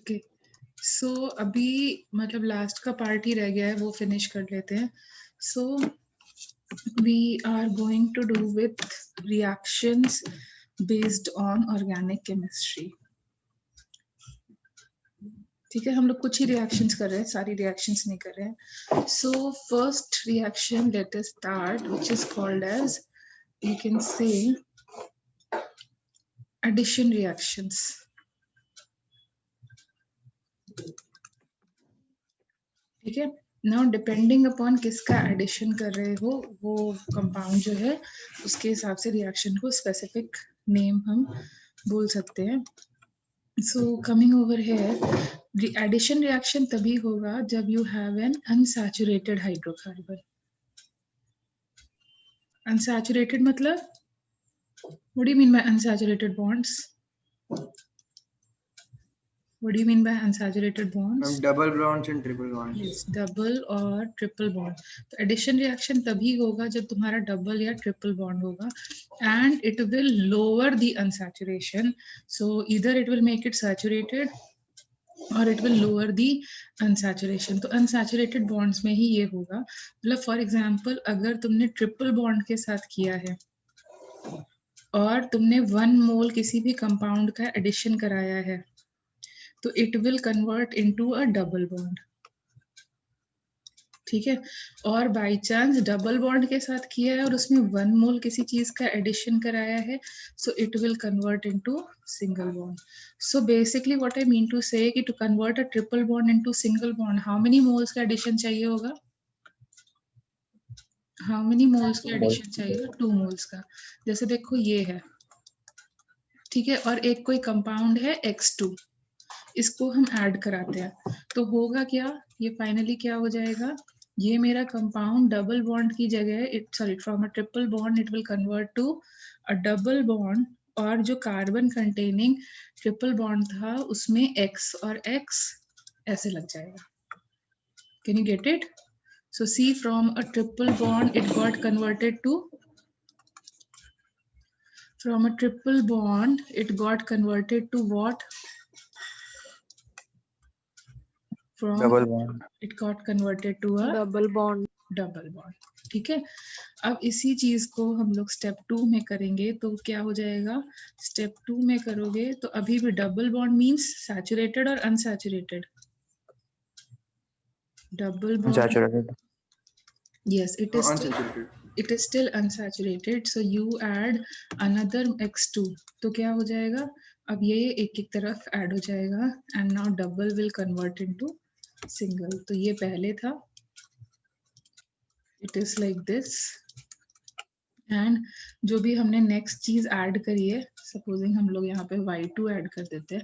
Okay, सो अभी मतलब last का पार्ट ही रह गया है, वो फिनिश कर लेते हैं. So we are going to do with reactions based on organic chemistry. ठीक है, हम लोग कुछ ही रिएक्शंस कर रहे हैं, सारी रिएक्शंस नहीं कर रहे हैं. So first reaction let us start, which is called as, you can say, addition reactions. ठीक है, नाउ डिपेंडिंग अपॉन किसका एडिशन कर रहे हो, वो कंपाउंड जो है उसके हिसाब से रिएक्शन को स्पेसिफिक नेम हम बोल सकते हैं. So coming over here, addition reaction तभी होगा जब you have an unsaturated hydrocarbon. Unsaturated मतलब, what do you mean by unsaturated bonds? What do you mean by unsaturated bonds? Double bonds and triple bonds. Yes, double और triple bond. तो addition reaction तभी होगा जब तुम्हारा double या triple bond होगा, and it will lower the unsaturation. So either it will make it saturated or it will lower the unsaturation. तो unsaturated bonds में ही ये होगा. मतलब for example, अगर तुमने triple bond के साथ किया है और तुमने 1 मोल किसी भी कंपाउंड का एडिशन कराया है, तो it will convert into a double bond. ठीक है, और बाय चांस डबल बॉन्ड के साथ किया है और उसमें 1 मोल किसी चीज का एडिशन कराया है, so it will convert into single bond. So basically what I mean to say कि to convert a triple bond into single bond, how many moles का एडिशन चाहिए होगा? हाउ मेनी मोल्स का एडिशन चाहिए? 2 moles का. जैसे देखो ये है, ठीक है, और एक कोई कंपाउंड है X2, इसको हम ऐड कराते हैं तो होगा क्या, ये फाइनली क्या हो जाएगा, ये मेरा कंपाउंड डबल बॉन्ड की जगह, it sorry from a triple bond it will convert to a double bond, और जो कार्बन कंटेनिंग ट्रिपल बॉन्ड था उसमें X और X ऐसे लग जाएगा. Can you get it? So see, from a triple bond it got converted to, from a triple bond it got converted to what? From double bond. it got converted to a double bond. Double bond. ठीक है, अब इसी चीज को हम लोग step 2 में करेंगे तो क्या हो जाएगा, स्टेप 2 में करोगे तो अभी भी डबल बॉन्ड मींस सैचुरेटेड और unsaturated. Double bond, Unsaturated. yes, it is still, Unsaturated. it is still unsaturated, so you add another X2, तो क्या हो जाएगा, अब ये एक एक तरफ ऐड हो जाएगा, and now double will convert into single. तो ये पहले था, it is like this, and जो भी हमने नेक्स्ट चीज ऐड करी है, सपोजिंग हम लोग यहाँ पे Y2 ऐड कर देते हैं,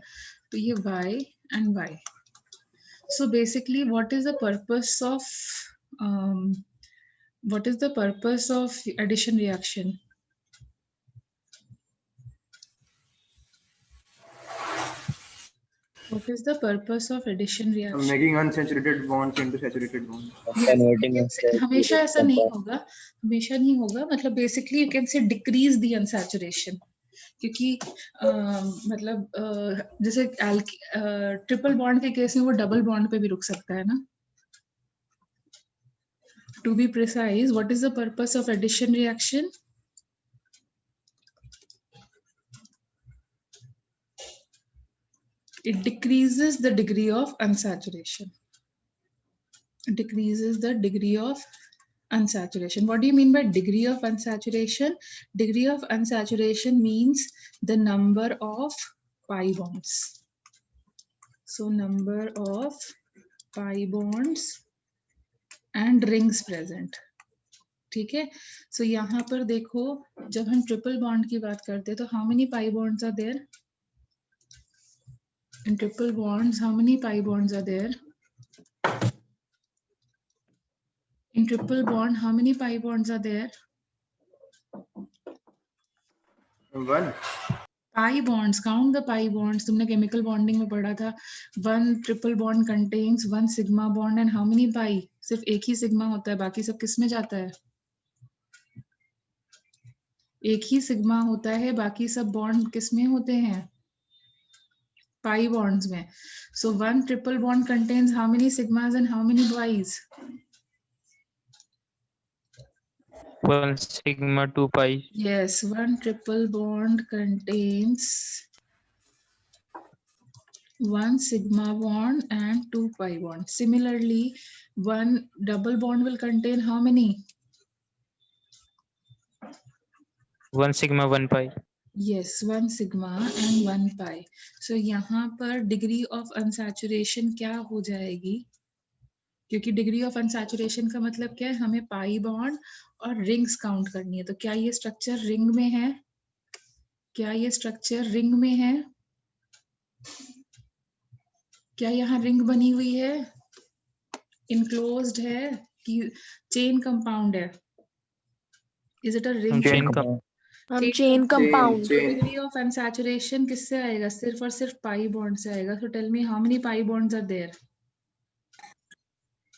तो ये Y and Y. So basically what is the purpose of addition reaction? What is the purpose of addition reaction? Making unsaturated bonds into saturated bonds. Converting हमेशा ऐसा नहीं unsaturated होगा, हमेशा नहीं होगा, मतलब बेसिकली यू कैन से डिक्रीज द अनसैचुरेशन, क्योंकि मतलब जैसे ट्रिपल बॉन्ड के केस में वो डबल बॉन्ड पे भी रुक सकता है ना. To be precise, what is the purpose of addition reaction? It decreases the degree of unsaturation. Decreases the degree of unsaturation. What do you mean by degree of unsaturation? Degree of unsaturation means the number of pi bonds. So number of pi bonds and rings present. ठीक है, so यहाँ पर देखो, जब हम triple bond की बात करते हैं तो how many pi bonds are there? In triple bonds, how many pi bonds are there? In triple bond, how many pi bonds are there? 1. Pi bonds, count the pi bonds. तुमने chemical bonding में पढ़ा था. One triple bond contains one sigma bond and how many pi? सिर्फ एक ही sigma होता है, बाकी सब किस में जाता है? एक ही sigma होता है, बाकी सब bond किस में होते हैं? pi bonds में. So one triple bond contains how many sigmas and how many pi's? 1 sigma 2 pi. Yes, one triple bond contains 1 sigma bond and 2 pi bond. Similarly, one double bond will contain how many? 1 sigma 1 pi. Yes, 1 sigma and 1 pi. So यहाँ पर degree of unsaturation क्या हो जाएगी? क्योंकि degree of unsaturation का मतलब क्या है? हमें pi bond और rings count करनी है. तो क्या ये structure ring में है? क्या ये structure ring में है? क्या यहाँ ring बनी हुई है? Enclosed है कि chain compound है? Is it a ring? Chain का हम chain compound. chain. Degree of unsaturation किससे आएगा? सिर्फ और सिर्फ pi bond से आएगा. So tell me how many pi bonds are there?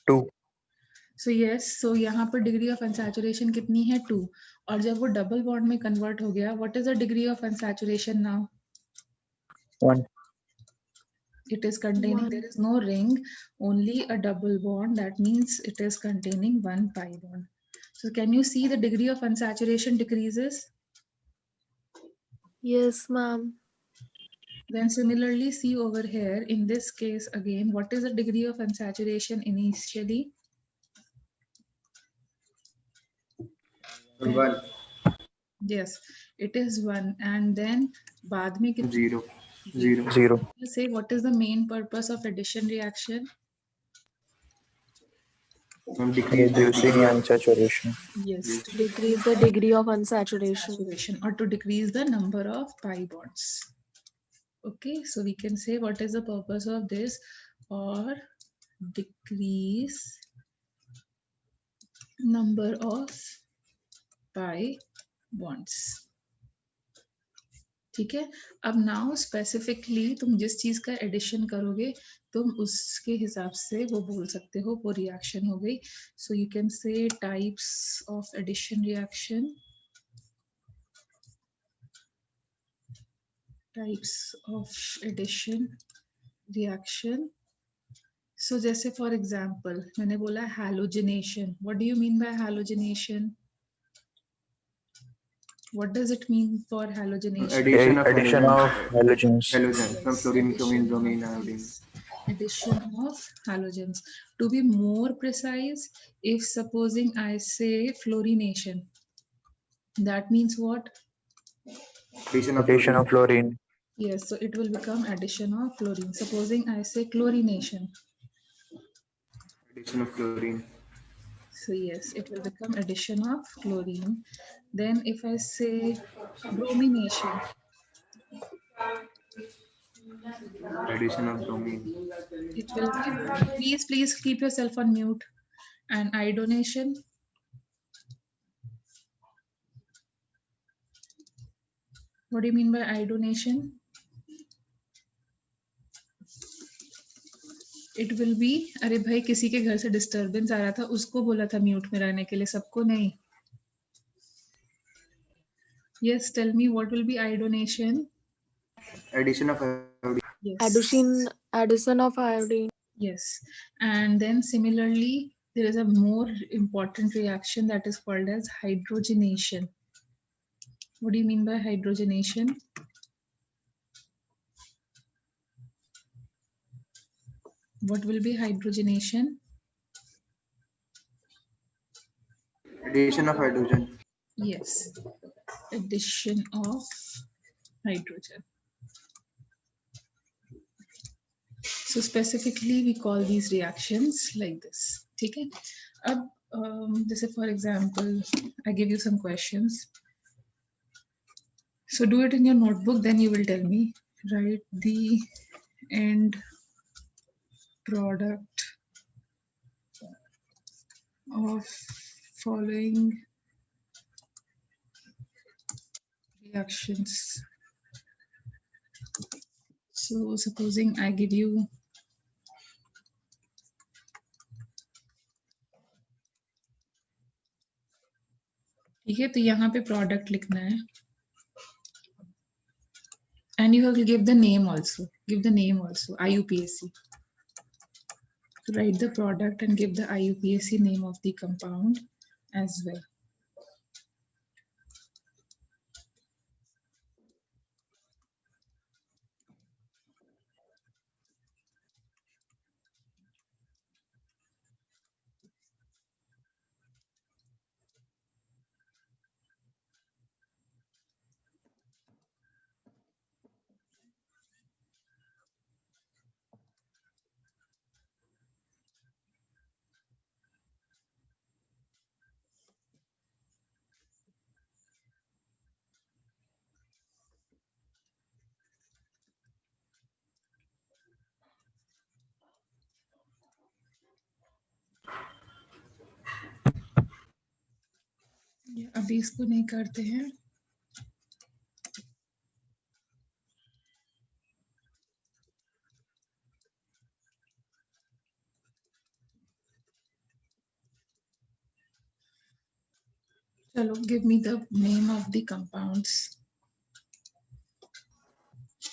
2. So yes, so यहाँ पर degree of unsaturation कितनी है? 2. और जब वो double bond में convert हो गया, what is the degree of unsaturation now? 1. It is containing, One. there is no ring, only a double bond. That means it is containing 1 pi bond. So can you see the degree of unsaturation decreases? Yes ma'am. Then similarly, see over here, in this case again, what is the degree of unsaturation initially? 1. Yes, it is 1. And then बाद में कितना? 0. 0. 0. Say what is the main purpose of addition reaction? Decrease the Reducing degree of unsaturation. Yes, to Decrease the degree of unsaturation. saturation or to decrease the number of pi bonds. Okay, so we can say what is the purpose of this, or decrease number of pi bonds. ठीक है. अब now specifically तुम जिस चीज का addition करोगे तुम उसके हिसाब से वो बोल सकते हो वो रिएक्शन हो गई. So you can say types of addition reaction. Types of addition reaction. So जैसे for example मैंने बोला halogenation. What do you mean by halogenation? What does it mean for halogenation? addition of halogens. halogens from fluorine, bromine, bromine, iodine. Addition of halogens. To be more precise, if supposing I say fluorination, that means what? Addition of fluorine. Yes, so it will become addition of fluorine. Supposing I say chlorination. Addition of chlorine. So yes, it will become addition of chlorine. Then if I say bromination. Addition of bromine. It will be, please keep yourself on mute. And iodination. What do you mean by iodination? It will be, अरे भाई किसी के घर से disturbance आ रहा था उसको बोला था म्यूट में रहने के लिए, सबको नहीं. Yes, tell me what will be iodination? Addition of iodine. Yes. Addition of iodine. Yes, and then similarly there is a more important reaction that is called as hydrogenation. What do you mean by hydrogenation? What will be hydrogenation? Addition of hydrogen. Yes, addition of hydrogen. So specifically we call these reactions like this. ठीक है. अब जैसे for example I give you some questions. So do it in your notebook, then you will tell me. Write the end product of following reactions. So supposing I give you ठीक है, तो यहाँ पे product लिखना है. And you have to give the name also. Give the name also, IUPAC. So write the product and give the IUPAC name of the compound as well. अभी इसको नहीं करते हैं. चलो, give me the name of the compounds.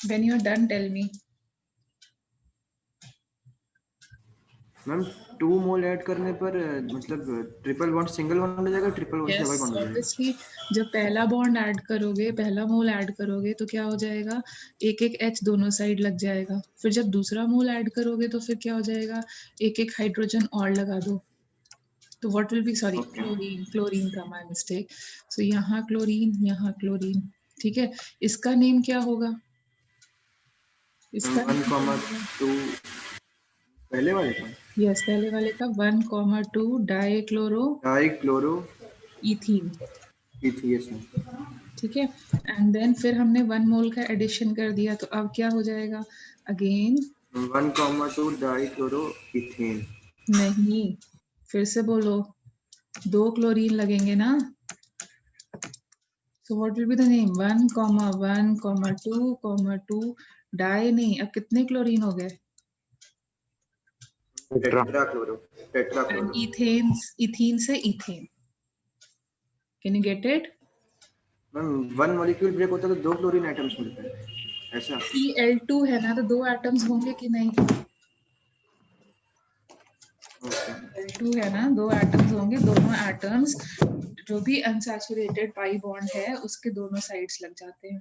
When you are done, tell me. Ma'am 2 mole add करने पर मतलब triple bond single bond हो जाएगा, triple bond Yes, double bond हो जाएगा. obviously, जब पहला बॉन्ड ऐड करोगे, पहला मोल ऐड करोगे तो क्या हो जाएगा, एक एक H दोनों साइड लग जाएगा. फिर जब दूसरा मोल ऐड करोगे तो फिर क्या हो जाएगा, एक एक हाइड्रोजन और लगा दो. तो what will B, sorry, Okay. Chlorine का माय मिस्टेक. सो यहाँ क्लोरीन, ठीक है. इसका नेम क्या होगा, इसका 1,2 पहले वाले का यस, पहले वाले का 1,2 डाइक्लोरो डाइक्लोरो इथीन. ETHN. ठीक है. एंड देन फिर हमने 1 मोल का एडिशन कर दिया, तो अब क्या हो जाएगा, अगेन 1,2 डाइक्लोरो इथेन. नहीं, फिर से बोलो, 2 क्लोरीन लगेंगे ना. So what will be the name, 1,1,2,2 di नहीं, अब कितने क्लोरीन हो गए, टेट्राक्लोरो. एंड इथेन से ethane. Can you get it. Ma'am 1 molecule break होता है तो 2 क्लोरीन एटम्स मिलते हैं, ऐसा. Cl2 है ना, तो 2 एटम्स होंगे कि नहीं. Cl2 है ना, 2 एटम्स होंगे. दोनों एटम्स जो भी अनसैचुरेटेड पाई बॉन्ड है उसके दोनों साइड्स लग जाते हैं.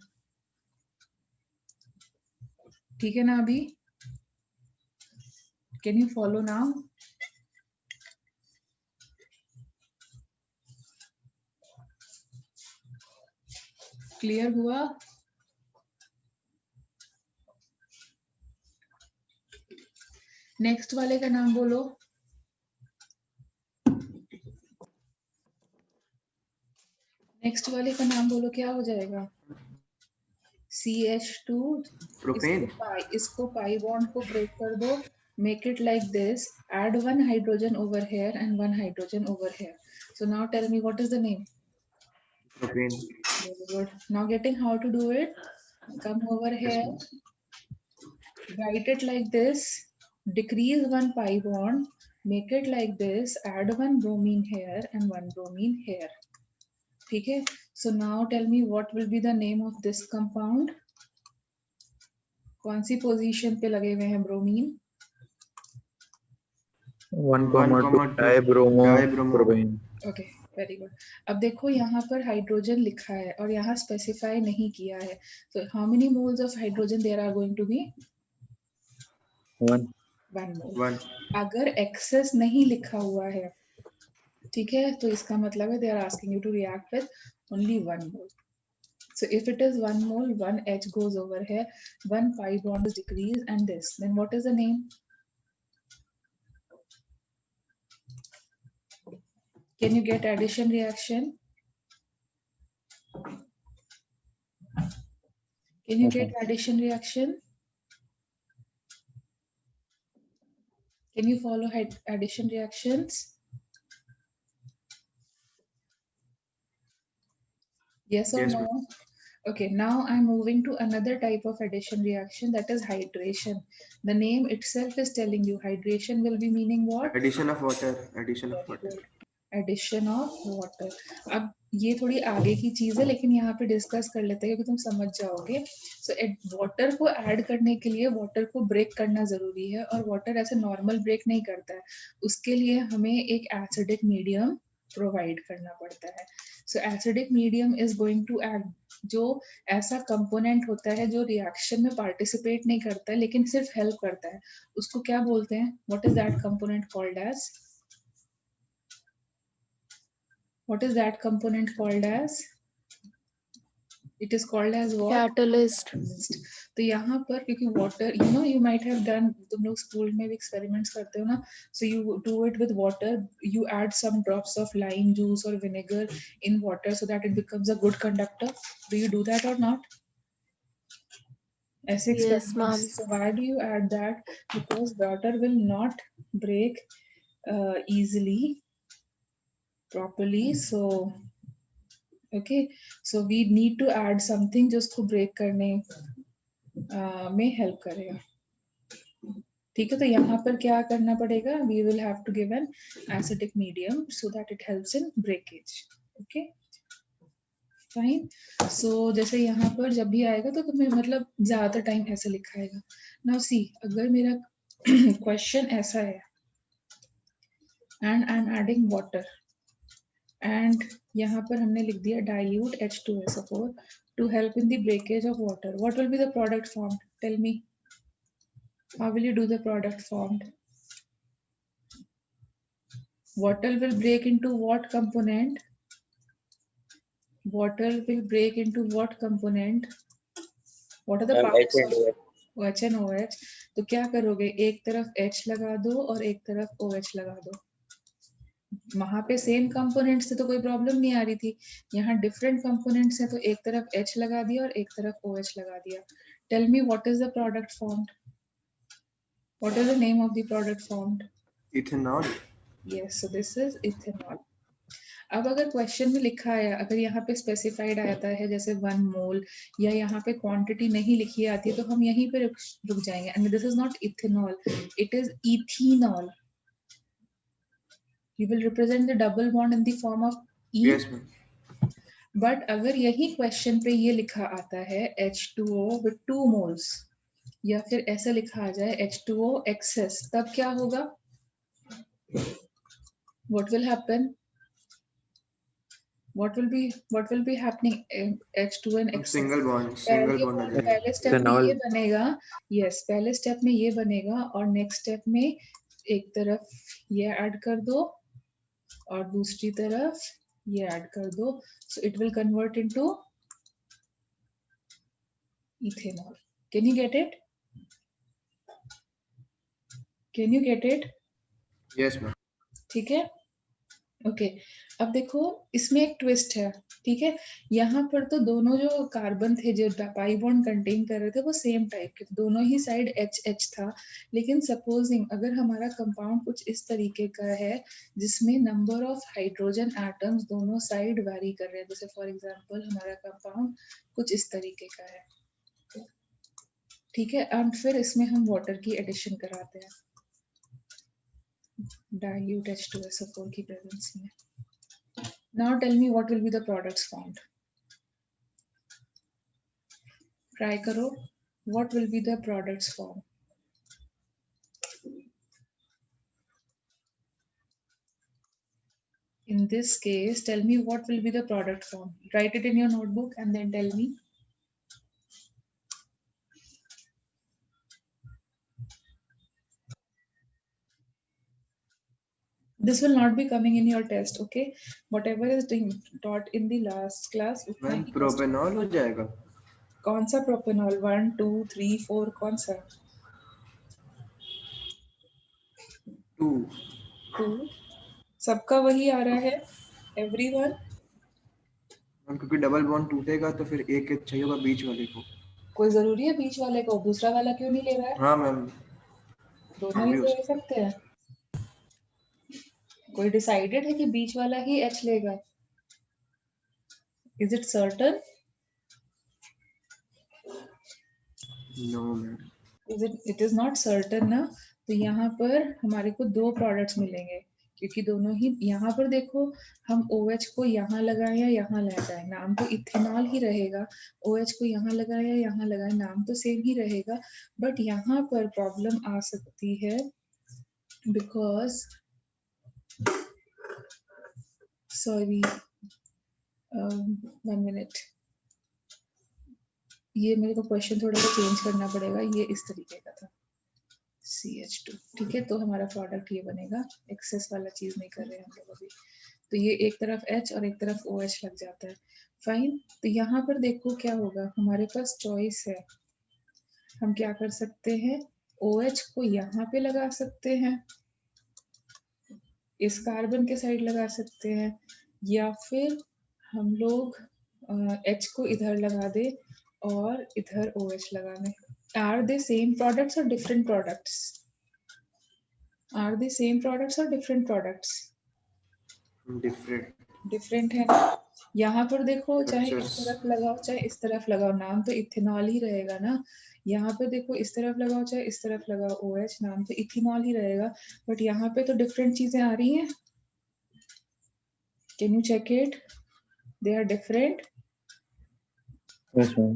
ठीक है ना. अभी can you follow now. Clear हुआ. नेक्स्ट वाले का नाम बोलो. नेक्स्ट वाले का नाम बोलो, क्या हो जाएगा, CH2. प्रोपेन. इसको पाई बॉन्ड को ब्रेक कर दो. Make it like this. Add 1 hydrogen over here and 1 hydrogen over here. So now tell me what is the name. Propane. Very good. Now getting how to do it. Come over here. Write it like this. Decrease 1 pi bond. Make it like this. Add 1 bromine here and 1 bromine here. ठीक है. So now tell me what will be the name of this compound. कौन सी position पे लगे हुए हैं bromine. 1,2 dibromo. Okay, very good. अब देखो यहाँ पर हाइड्रोजन लिखा है और यहाँ स्पेसिफाई नहीं किया है. तो how many moles of hydrogen there are going to be. 1. 1 mole. 1. अगर एक्सेस नहीं लिखा हुआ है, ठीक है, तो इसका मतलब है they are asking you to react with only 1 mole. So if it is 1 mole, 1 H goes over here, 1 pi bond is decreased, and this. Then what is the name? Can you get addition reaction? Can you get addition reaction? Can you follow addition reactions? Yes or Yes, no? Okay, now I'm moving to another type of addition reaction, that is hydration. The name itself is telling you hydration will be meaning what? Addition of water. Addition of water. Addition of water. अब ये थोड़ी आगे की चीज है, लेकिन यहाँ पे डिस्कस कर लेते हैं क्योंकि तुम समझ जाओगे। सो वाटर को ऐड करने के लिए वाटर को ब्रेक करना जरूरी है, और वाटर ऐसे नॉर्मल ब्रेक नहीं करता है, उसके लिए हमें एक एसिडिक मीडियम प्रोवाइड करना पड़ता है। So acidic medium is going to add, जो ऐसा कंपोनेंट होता है जो रिएक्शन में पार्टिसिपेट नहीं करता है लेकिन सिर्फ हेल्प करता है, उसको क्या बोलते हैं? What is that component called as? What is that component called as? It is called as what? Catalyst. तो यहाँ पर क्योंकि water, you might have done, तुम लोग स्कूल में भी एक्सपेरिमेंट्स करते हो ना, so you do it with water, you add some drops of lime juice or vinegar in water so that it becomes a good conductor. Do you do that or not? ऐसे Yes, experiments. ma'am. So why do you add that? Because water will not break easily, properly. So okay, so we need to add something जो उसको break करने में help करेगा। ठीक है, तो यहाँ पर क्या करना पड़ेगा? we will have to give an acidic medium so that it helps in breakage. okay, fine. so जैसे यहाँ पर जब भी आएगा तो तुम्हें मतलब ज्यादा टाइम ऐसे लिखा आएगा। now see, अगर मेरा क्वेश्चन ऐसा है and I'm adding water and यहाँ पर हमने लिख दिया dilute H2SO4 to help in the breakage of water. What will be the product formed? Tell me. How will you do the product formed? Water will break into what component? Water will break into what component? What are the parts of OH and OH? तो क्या करोगे? एक तरफ H लगा दो और एक तरफ OH लगा दो। वहां पे सेम कंपोनेंट से तो कोई प्रॉब्लम नहीं आ रही थी, यहाँ डिफरेंट कंपोनेंट्स हैं तो एक तरफ H लगा दिया और एक तरफ OH लगा दिया। Tell me what is the product formed? What is the name of the product formed? Ethanol. Yes, so this is ethanol. अब अगर क्वेश्चन में लिखा है, अगर यहाँ पे स्पेसिफाइड आता है जैसे 1 मोल या यहाँ पे क्वांटिटी नहीं लिखी आती है तो हम यहीं पे रुक जाएंगे। And this is not ethanol, it is ethanol. You will represent the double bond in the form of E. Yes, ma'am. But अगर यही क्वेश्चन पे ये लिखा आता है H2O with 2 moles या फिर ऐसा लिखा आ जाए H2O excess, तब क्या होगा? What will happen? What will be happening? H2O and excess. Single bond आ जाएगा। पहले स्टेप में ये बनेगा, यस, पहले स्टेप में ये बनेगा और नेक्स्ट स्टेप में एक तरफ ये ऐड कर दो और दूसरी तरफ ये ऐड कर दो, so it will convert into ethanol. Can you get it? Can you get it? Yes, ma'am. ठीक है, ओके। अब देखो इसमें एक ट्विस्ट है, ठीक है। यहाँ पर तो दोनों जो कार्बन थे जो पाई बॉन्ड कंटेन कर रहे थे वो सेम टाइप के, दोनों ही साइड एच था। लेकिन सपोजिंग अगर हमारा कंपाउंड कुछ इस तरीके का है जिसमें नंबर ऑफ हाइड्रोजन एटम्स दोनों साइड वैरी कर रहे हैं, जैसे फॉर एग्जांपल हमारा कंपाउंड कुछ इस तरीके का है, ठीक है। एंड फिर इसमें हम वाटर की एडिशन कराते हैं dilute H2SO4 की प्रेजेंस में। Now tell me what will be the products formed. Try करो, what will be the products formed? In this case, tell me what will be the product formed. Write it in your notebook and then tell me. This will not be coming in your test, okay? Whatever is being taught in the last class. Ma'am propanol हो जाएगा। कौन सा propanol? 1 2 3 4 कौन सा? 2 सबका वही आ रहा है एवरीवन। मैम क्योंकि डबल बॉन्ड टूटेगा तो फिर एक एक चाहिए होगा बीच वाले को। कोई जरूरी है बीच वाले को? दूसरा वाला क्यों नहीं ले रहा है? हाँ मैम, दोनों ही ले सकते हैं। कोई डिसाइडेड है कि बीच वाला ही H लेगा? Is it certain? No ma'am. It is not certain ना। तो यहाँ पर हमारे को 2 प्रोडक्ट्स मिलेंगे, क्योंकि दोनों ही यहाँ पर देखो हम OH को यहाँ लगाए या यहाँ लगाए, नाम तो इथेनॉल ही रहेगा। OH को यहाँ लगाए या यहाँ लगाए, नाम तो सेम ही रहेगा। बट यहाँ पर प्रॉब्लम आ सकती है बिकॉज सॉरी 1 मिनट, ये मेरे को क्वेश्चन थोड़ा सा चेंज करना पड़ेगा। ये इस तरीके का था CH2, ठीक है। तो हमारा प्रोडक्ट ये बनेगा, एक्सेस वाला चीज नहीं कर रहे हैं हम लोग अभी। तो ये एक तरफ H और एक तरफ OH लग जाता है, फाइन। तो यहाँ पर देखो क्या होगा, हमारे पास चॉइस है। हम क्या कर सकते हैं, OH को यहाँ पे लगा सकते हैं, इस कार्बन के साइड लगा सकते हैं, या फिर हम लोग H को इधर लगा दे और इधर OH लगा दें। Are they same products or different products? Are they same products or different products? Different. Different है ना। यहाँ पर देखो चाहे इस Structures. तरफ लगाओ चाहे इस तरफ लगाओ, नाम तो इथेनॉल ही रहेगा ना। यहाँ पे देखो इस तरफ लगाओ चाहे इस तरफ लगाओ OH, नाम तो इथेनॉल ही रहेगा। बट यहाँ पे तो डिफरेंट चीजें आ रही हैं। Can you check it, they are different. Yes, ma'am.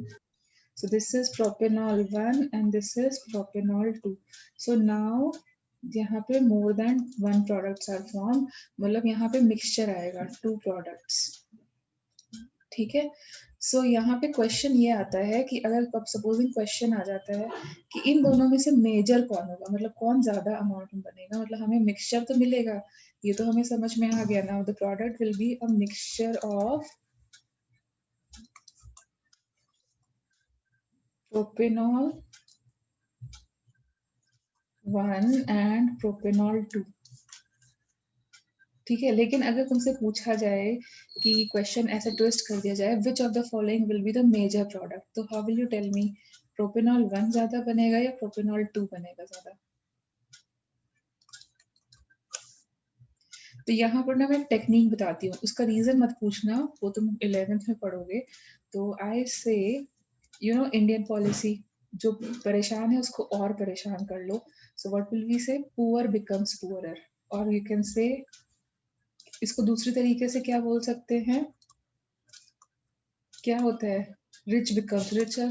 So this is propanol 1 and this is propanol 2. So now यहाँ पे more than one products are formed, मतलब यहाँ पे mixture आएगा 2 products, ठीक है। So यहाँ पे क्वेश्चन ये आता है कि अगर सपोजिंग क्वेश्चन आ जाता है कि इन दोनों में से मेजर कौन होगा, मतलब कौन ज्यादा अमाउंट में बनेगा, मतलब हमें मिक्सचर तो मिलेगा, ये तो हमें समझ में आ गया। Now the product will be a mixture of propanol 1 and propanol 2, ठीक है। लेकिन अगर तुमसे पूछा जाए कि क्वेश्चन ऐसे ट्विस्ट कर दिया जाए, which of the following will be the major product, तो how will you tell me, propanol 1 ज्यादा बनेगा या प्रोपेनॉल 2 बनेगा ज्यादा। तो यहाँ पर ना मैं टेक्निक बताती हूँ, उसका रीजन मत पूछना, वो तुम 11th में पढ़ोगे। तो आई से यू नो इंडियन पॉलिसी, जो परेशान है उसको और परेशान कर लो। सो व्हाट विल वी से, पुअर बिकम्स पुअरर, और यू कैन से इसको दूसरी तरीके से क्या बोल सकते हैं, क्या होता है, रिच बिकम्स रिचर,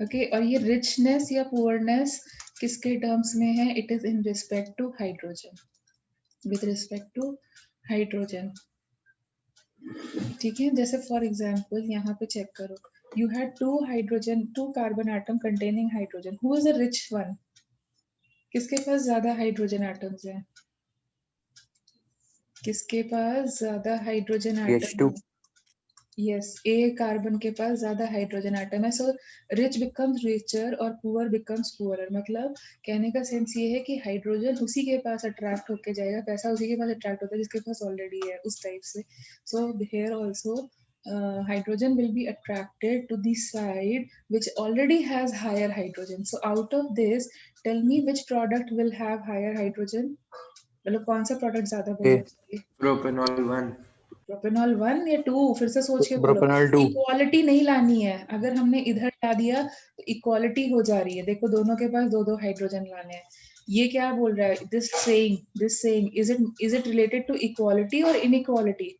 ओके। और ये रिचनेस या पुअरनेस किसके टर्म्स में है, it is in respect to hydrogen, with respect to hydrogen, ठीक है। जैसे फॉर एग्जांपल यहाँ पे चेक करो, you had 2 carbon atom containing hydrogen, who is the rich one, किसके पास ज्यादा हाइड्रोजन एटम्स हैं, किसके पास ज्यादा हाइड्रोजन एटम H2. है, यस, ए कार्बन के पास ज्यादा हाइड्रोजन एटम है। सो रिच बिकम्स रिचर और पुअर बिकम्स पुअरर, मतलब कहने का सेंस ये है कि हाइड्रोजन उसी के पास अट्रैक्ट होके जाएगा, पैसा उसी के पास अट्रैक्ट होता है जिसके पास ऑलरेडी है, उस टाइप से। So here also hydrogen will be attracted to the side which already has higher hydrogen. So out of this, tell me which product will have higher hydrogen, मतलब कौन सा प्रोडक्ट ज्यादा बनना A. चाहिए, propanol 1। Propanol 1 या 2, फिर से सोच के बोलो। Propanol 2. इक्वालिटी नहीं लानी है, अगर हमने इधर ला दिया तो इक्वालिटी हो जा रही है, देखो दोनों के पास 2-2 हाइड्रोजन लाने हैं। ये क्या बोल रहा है, this saying is it related to equality और इनइक्वालिटी,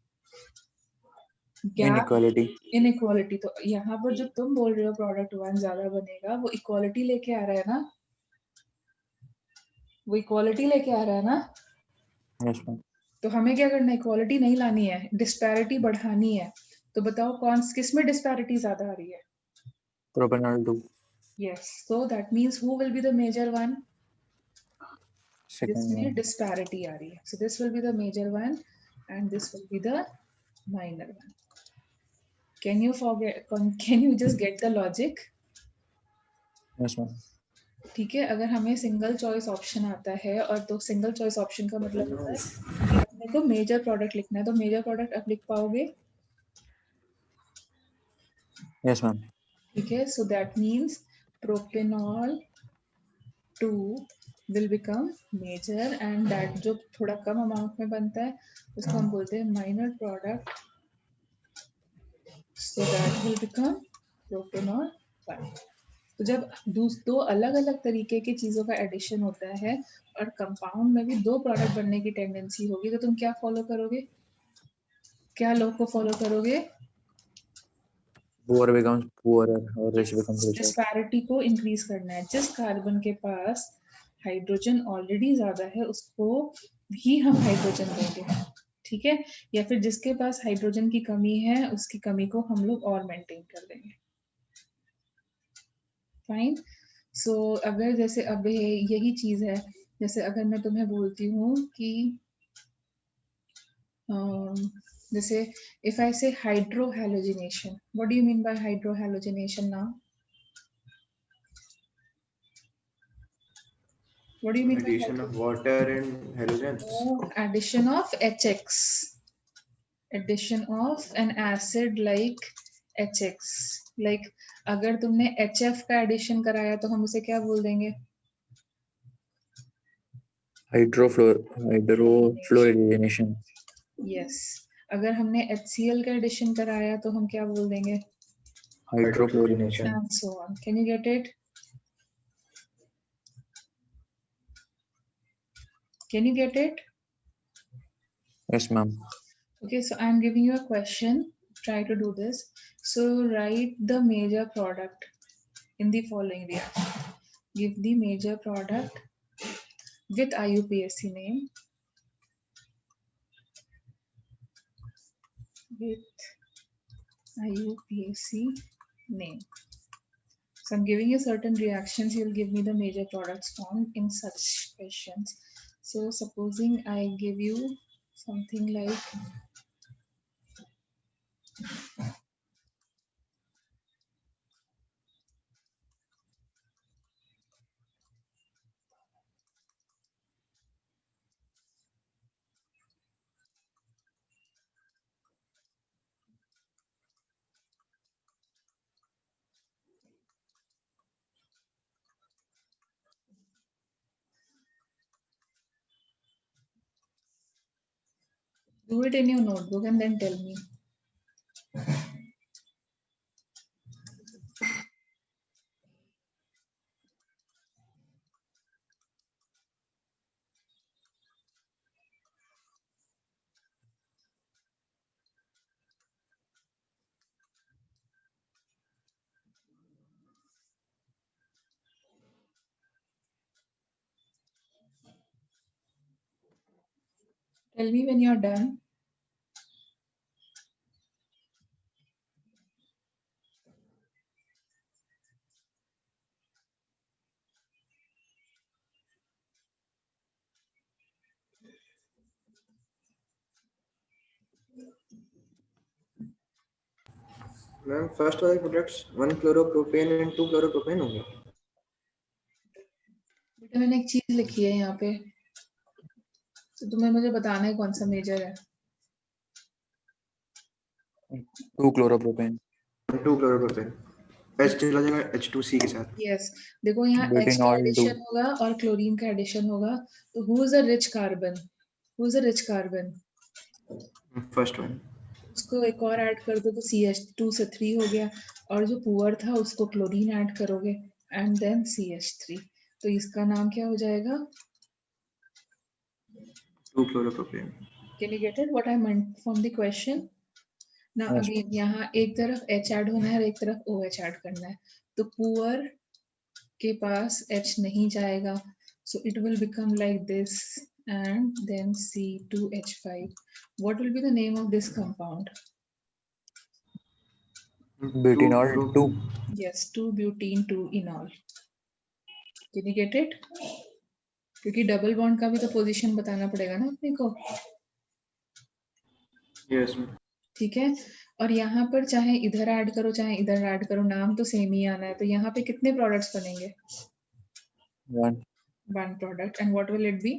क्या Inequality. इनइक्वालिटी। तो यहाँ पर जो तुम बोल रहे हो प्रोडक्ट 1 ज्यादा बनेगा, वो इक्वालिटी लेके आ रहा है ना, वो इक्वालिटी लेके आ रहा है ना। Yes, ma'am. तो हमें क्या करना है, इक्वालिटी नहीं लानी है, डिस्पैरिटी बढ़ानी है। तो बताओ कौन किस में डिस्पैरिटी ज्यादा आ रही है, Propanol 2. yes, so that means who will be the major one, Second जिसमें one. डिस्पैरिटी आ रही है। So this will be the major one and this will be the minor one. Can you just get the logic? Yes, ma'am. ठीक है। अगर हमें single choice option आता है, और तो सिंगल चॉइस ऑप्शन का मतलब होता है कि अपने को मेजर प्रोडक्ट लिखना है, तो मेजर प्रोडक्ट आप लिख पाओगे, Yes, ma'am. ठीक है। So that means propanol 2 will become major and that जो थोड़ा कम अमाउंट में बनता है उसको हम बोलते हैं minor product, so that will become propanol 1, तो जब दो अलग अलग तरीके की चीजों का एडिशन होता है और कंपाउंड में भी दो प्रोडक्ट बनने की टेंडेंसी होगी, तो तुम क्या फॉलो करोगे, क्या लॉ को फॉलो करोगे? Poor becomes poorer or rich becomes richer. Disparity को इंक्रीज करना है। जिस कार्बन के पास हाइड्रोजन ऑलरेडी ज्यादा है उसको भी हम हाइड्रोजन देंगे, ठीक है, या फिर जिसके पास हाइड्रोजन की कमी है उसकी कमी को हम लोग और मेंटेन कर देंगे। फाइन। सो अगर जैसे अब यही चीज है, जैसे अगर मैं तुम्हें बोलती हूँ कि जैसे if I say hydrohalogenation, what do you mean by hydrohalogenation now? What do you mean by Addition of water and halogens. addition of HX, addition of an acid like HX, like अगर तुमने HF का addition कराया तो हम उसे क्या बोल देंगे? Hydrofluorination. Yes. अगर हमने HCl का एडिशन कराया तो हम क्या बोल देंगे? Hydrofluorination. And so on. Can you get it? Can you get it? Yes, ma'am. Okay, so I'm giving you a question. Try to do this. So write the major product in the following reaction. Give the major product with IUPAC name. With IUPAC name. So I'm giving you certain reactions. You'll give me the major products found in such questions. So supposing I give you something like do it in your notebook and then tell me. Tell me when you're done. Ma'am first वाले products 1 chloropropane and 2 chloropropane होंगे। बेटा मैंने एक चीज लिखी है यहाँ पे, तो तुम्हें मुझे बताना है कौन सा मेजर है। 2 chloropropane. 2 क्लोरोप्रोपेन H चला जाएगा H2C के साथ। यस, देखो यहाँ H का Butanol एडिशन 2. होगा और क्लोरीन का एडिशन होगा, तो who is a rich carbon? Who is a rich carbon? First one. उसको एक और ऐड कर दो तो CH2 से 3 हो गया, और जो पुअर था उसको क्लोरीन ऐड करोगे एंड देन CH3, तो इसका नाम क्या हो जाएगा? 2 chloropropane. Can you get it? What I meant from the question? Now Yes. again यहाँ एक तरफ H ऐड होना है और एक तरफ OH ऐड करना है, तो पुअर के पास H नहीं जाएगा, so it will become like this and then C2H5. What will be the name of this compound? Butanol 2. Yes, 2-butene 2-enol. Can you get it? क्योंकि डबल बॉन्ड का भी तो पोजीशन बताना पड़ेगा ना अपने को। Yes ma'am. ठीक है, और यहाँ पर चाहे इधर ऐड करो चाहे इधर ऐड करो, नाम तो सेम ही आना है, तो यहाँ पे कितने प्रोडक्ट्स बनेंगे? 1 product. And what will it be?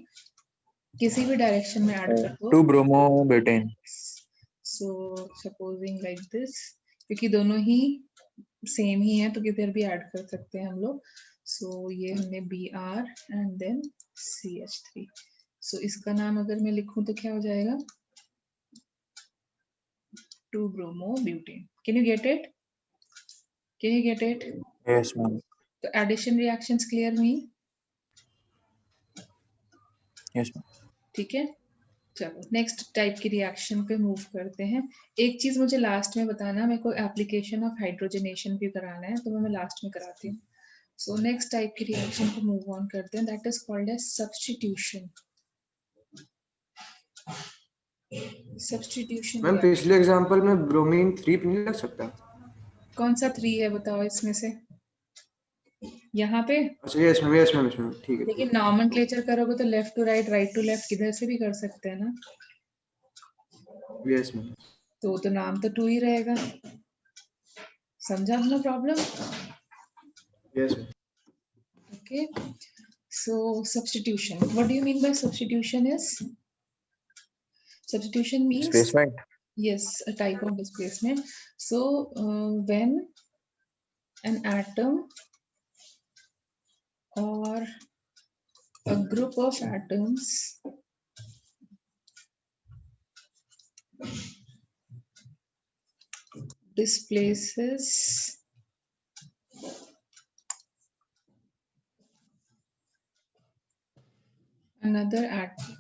किसी भी डायरेक्शन में ऐड कर दो। 2 bromobutane. So supposing like this, क्योंकि दोनों ही सेम ही है तो किधर भी ऐड कर सकते हैं हम लोग। सो ये हमने Br एंड देन CH3। सो इसका नाम अगर मैं लिखूं तो क्या हो जाएगा? 2-bromobutane. Can you get it? Can you get it? Yes, ma'am. तो एडिशन रिएक्शंस क्लियर हुई? Yes, ma'am. ठीक है, चलो नेक्स्ट टाइप की रिएक्शन पे मूव करते हैं। एक चीज मुझे लास्ट में बताना, मेरे को एप्लीकेशन ऑफ हाइड्रोजनेशन भी कराना है, तो मैं लास्ट में कराती हूँ। सो नेक्स्ट टाइप की रिएक्शन पे मूव ऑन करते हैं, that is called as substitution. Substitution ma'am पिछले एग्जांपल में ब्रोमीन 3 नहीं लग सकता? कौन सा 3 है बताओ इसमें से? यहाँ पे अच्छा यस मैम ठीक है। लेकिन नॉमेनक्लेचर करोगे तो left to right to left किधर से भी कर सकते हैं ना, यस मैम। तो नाम तो 2 ही रहेगा। समझा अपना problem? Yes ma'am. Okay, so substitution. What do you mean by substitution is? Substitution means, Displacement. yes, a type of displacement. So when an atom or a group of atoms displaces another atom,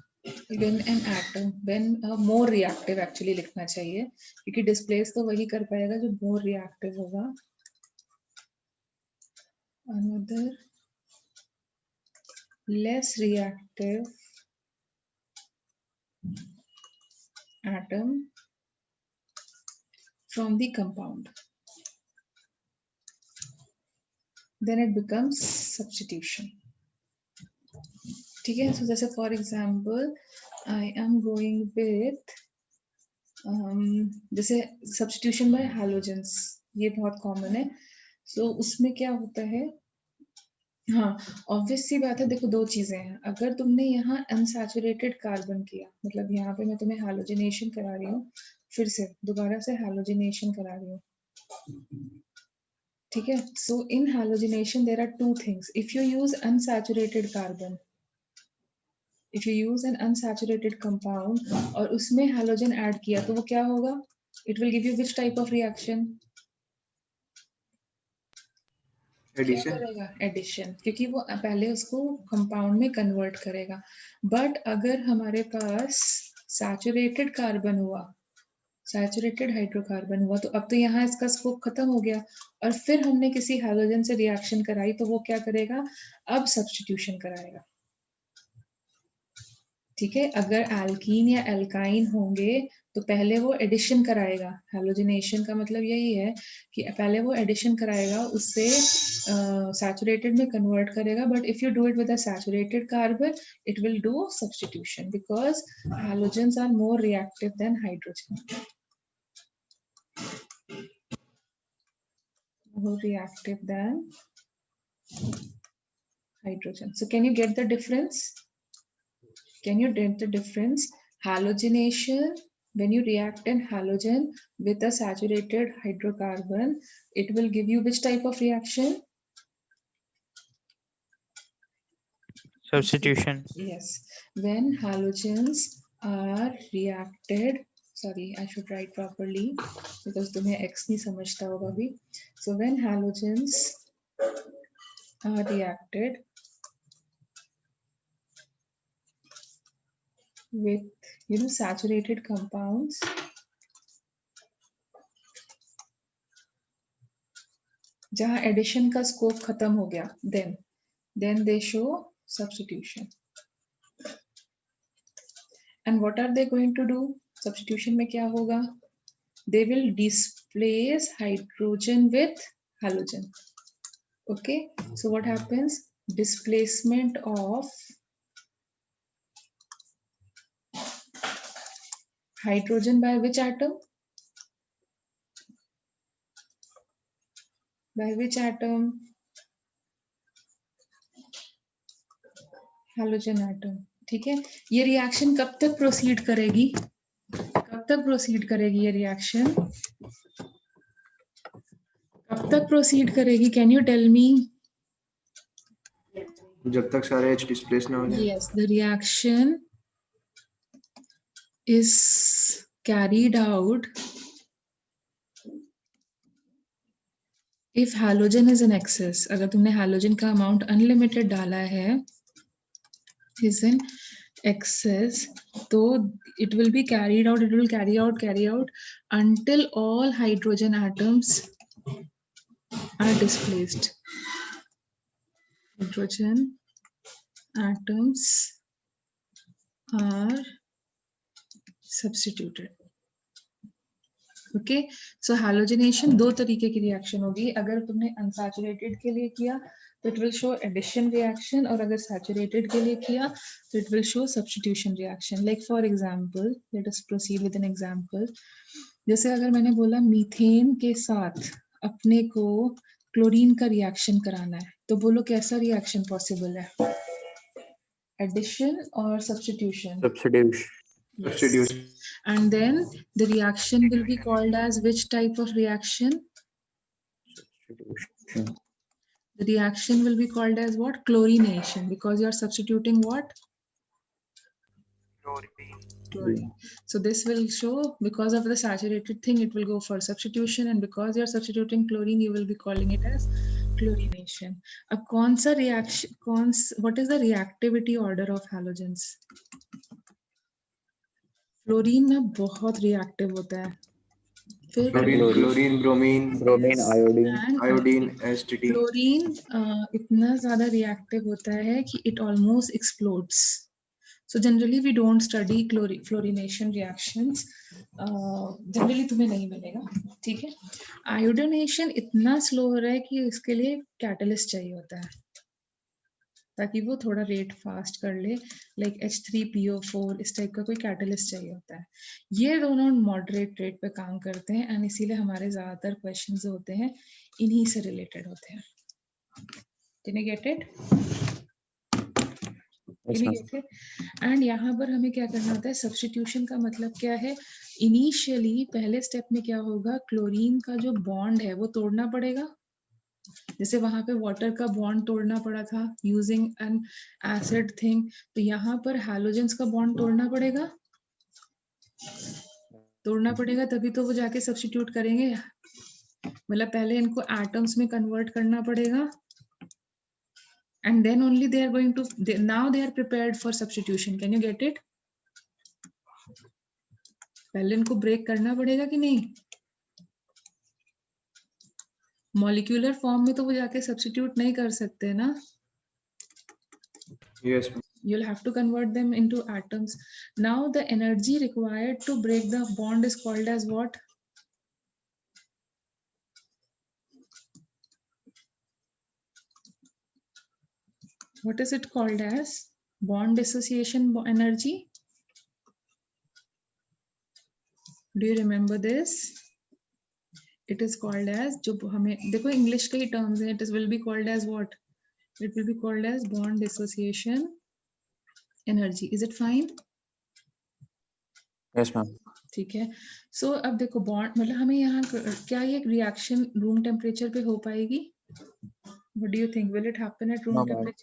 when a more reactive actually लिखना चाहिए, क्योंकि displace तो वही कर पाएगा जो more reactive होगा। Another less reactive atom from the compound, then it becomes substitution. ठीक है, so जैसे for example I am going with जैसे substitution by halogens, ये बहुत common है। so उसमें क्या होता है, हाँ ऑब्वियस सी बात है, देखो दो चीजें हैं। अगर तुमने यहाँ अनसैचुरेटेड कार्बन किया, मतलब यहाँ पे मैं तुम्हें हैलोजिनेशन करा रही हूँ, फिर से दोबारा से हैलोजिनेशन करा रही हूँ, ठीक है। So in halogenation there are two things. If you use unsaturated carbon, if you use an unsaturated compound और उसमें हैलोजन ऐड किया, तो वो क्या होगा? It will give you which type of reaction? Addition. करेगा एडिशन, क्योंकि वो पहले उसको कंपाउंड में कन्वर्ट करेगा। बट अगर हमारे पास सैचुरेटेड कार्बन हुआ, सैचुरेटेड हाइड्रोकार्बन हुआ, तो अब तो यहाँ इसका स्कोप खत्म हो गया, और फिर हमने किसी हैलोजन से रिएक्शन कराई, तो वो क्या करेगा? अब सब्स्टिट्यूशन कराएगा। ठीक है, अगर एल्कीन या एल्काइन होंगे तो पहले वो एडिशन कराएगा। हैलोजिनेशन का मतलब यही है कि पहले वो एडिशन कराएगा, उससे सैचुरेटेड में कन्वर्ट करेगा। But if you do it with a saturated carbon, it will do substitution, because halogens are more reactive than hydrogen, more reactive than hydrogen. So can you get the difference? Can you get the difference? Halogenation, when you react an halogen with a saturated hydrocarbon, it will give you which type of reaction? Substitution. Yes, when halogens are reacted, sorry, I should write properly because तुम्हें X नहीं समझता होगा अभी. So when halogens are reacted with saturated compounds, जहाँ addition का scope खत्म हो गया, then they show substitution. And what are they going to do? Substitution में क्या होगा? They will displace hydrogen with halogen. Okay, so what happens? Displacement of hydrogen by which atom? By which atom? Halogen atom. ठीक है, ये reaction कब तक proceed करेगी? कब तक प्रोसीड करेगी ये रिएक्शन? कब तक प्रोसीड करेगी? Can you tell me? जब तक सारे H डिस्प्लेस ना हो जाए। Yes, the reaction is carried out if halogen is in excess, अगर तुमने हैलोजन का अमाउंट अनलिमिटेड डाला है, is in excess, so it will be carried out, it will carry out until all hydrogen atoms are displaced. Hydrogen atoms are substituted. Okay, so halogenation दो तरीके की reaction होगी. अगर तुमने अनसैचुरेटेड के लिए किया तो it will show addition reaction, और अगर सैचुरेटेड के लिए किया तो it will show substitution reaction. Like for example, let us proceed with an example. जैसे अगर मैंने बोला मीथेन के साथ अपने को क्लोरीन का रिएक्शन कराना है, तो बोलो कैसा रिएक्शन पॉसिबल है, एडिशन और substitution? Substitution. Substitution. And then the reaction will be called as which type of reaction? Substitution. The reaction will be called as what? Chlorination, because you are substituting what? Chlorine. So this will show, because of the saturated thing, it will go for substitution, and because you are substituting chlorine, you will be calling it as chlorination. अब कौन सा reaction, what is the reactivity order of halogens? Fluorine में बहुत reactive होता है. फिर Chlorine, bromine, Bromine, iodine. iodine, STT. Chlorine इतना ज्यादा रिएक्टिव होता है कि it almost explodes. So generally we don't study fluorination reactions, generally तुम्हें नहीं मिलेगा. ठीक है. आयोडीनेशन इतना स्लो हो रहा है कि इसके लिए कैटलिस्ट चाहिए होता है ताकि वो थोड़ा रेट फास्ट कर ले, लाइक H3PO4 इस टाइप का कोई कैटलिस्ट चाहिए होता है. ये दोनों मॉडरेट रेट पे काम करते हैं, एंड इसीलिए हमारे ज्यादातर क्वेश्चंस होते हैं इन्हीं से रिलेटेड होते हैं. Can you get it? Yes, ma'am. And यहाँ पर हमें क्या करना होता है, सब्स्टिट्यूशन का मतलब क्या है, इनिशियली पहले स्टेप में क्या होगा, क्लोरीन का जो बॉन्ड है वो तोड़ना पड़ेगा. जैसे वहां पे वाटर का बॉन्ड तोड़ना पड़ा था यूजिंग एन एसिड थिंग, तो यहाँ पर हैलोजेंस का बॉन्ड तोड़ना पड़ेगा तभी तो वो जाके सब्स्टिट्यूट करेंगे. मतलब पहले इनको एटम्स में कन्वर्ट करना पड़ेगा, and then only they are going to, now they are prepared for substitution. Can you get it? पहले इनको ब्रेक करना पड़ेगा कि नहीं? मॉलिक्यूलर फॉर्म में तो वो जाके सब्स्टिट्यूट नहीं कर सकते ना. Yes. You'll have to convert them into atoms. Now the energy required to break the bond is called as what? What is it called as? Bond dissociation energy. Do you remember this? It is called as, जो हमें देखो English के ही terms हैं, it will be called as what? It will be called as bond dissociation energy. Is it fine? Yes, ma'am. ठीक है. सो अब देखो bond, मतलब हमें यहाँ क्या ये रिएक्शन रूम टेम्परेचर पे हो पाएगी? What do you think? Will it happen at room No, ma'am. temperature?